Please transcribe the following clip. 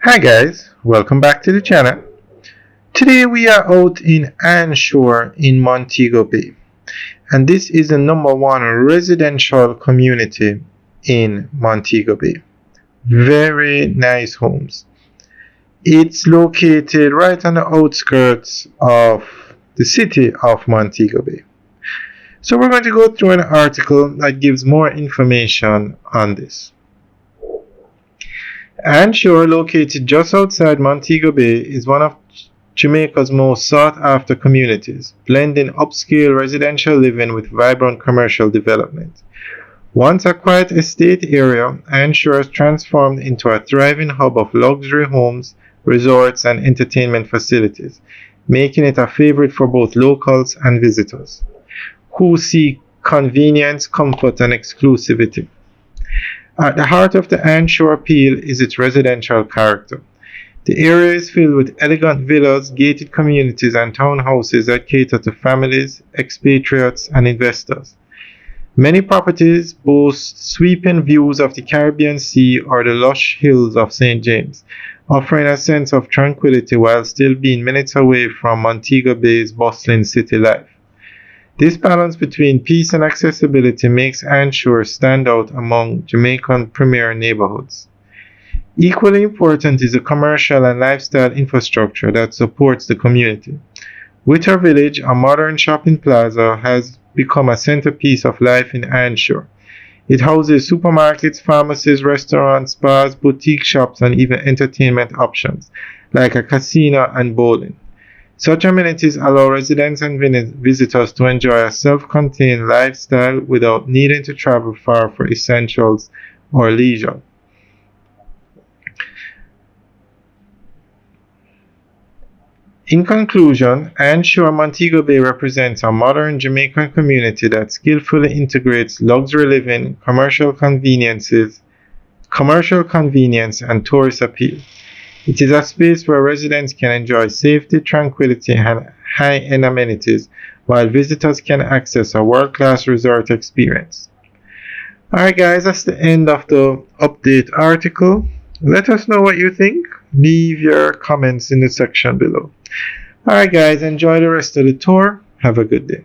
Hi guys, welcome back to the channel. Today we are out in ironshore in Montego Bay, and this is the number one residential community in Montego Bay. Very nice homes. It's located right on the outskirts of the city of Montego Bay. So we're going to go through an article that gives more information on this. Ironshore, located just outside Montego Bay, is one of Jamaica's most sought-after communities, blending upscale residential living with vibrant commercial development. Once a quiet estate area, Ironshore has transformed into a thriving hub of luxury homes, resorts, and entertainment facilities, making it a favorite for both locals and visitors who seek convenience, comfort, and exclusivity. At the heart of the ironshore appeal is its residential character. The area is filled with elegant villas, gated communities, and townhouses that cater to families, expatriates, and investors. Many properties boast sweeping views of the Caribbean Sea or the lush hills of St. James, offering a sense of tranquility while still being minutes away from Montego Bay's bustling city life. This balance between peace and accessibility makes Ironshore stand out among Jamaican premier neighborhoods. Equally important is the commercial and lifestyle infrastructure that supports the community. Witter Village, a modern shopping plaza, has become a centerpiece of life in Ironshore. It houses supermarkets, pharmacies, restaurants, spas, boutique shops, and even entertainment options, like a casino and bowling. Such amenities allow residents and visitors to enjoy a self-contained lifestyle without needing to travel far for essentials or leisure. In conclusion, Ironshore Montego Bay represents a modern Jamaican community that skillfully integrates luxury living, commercial convenience, and tourist appeal. It is a space where residents can enjoy safety, tranquility, and high-end amenities, while visitors can access a world-class resort experience. Alright guys, that's the end of the update article. Let us know what you think. Leave your comments in the section below. Alright guys, enjoy the rest of the tour. Have a good day.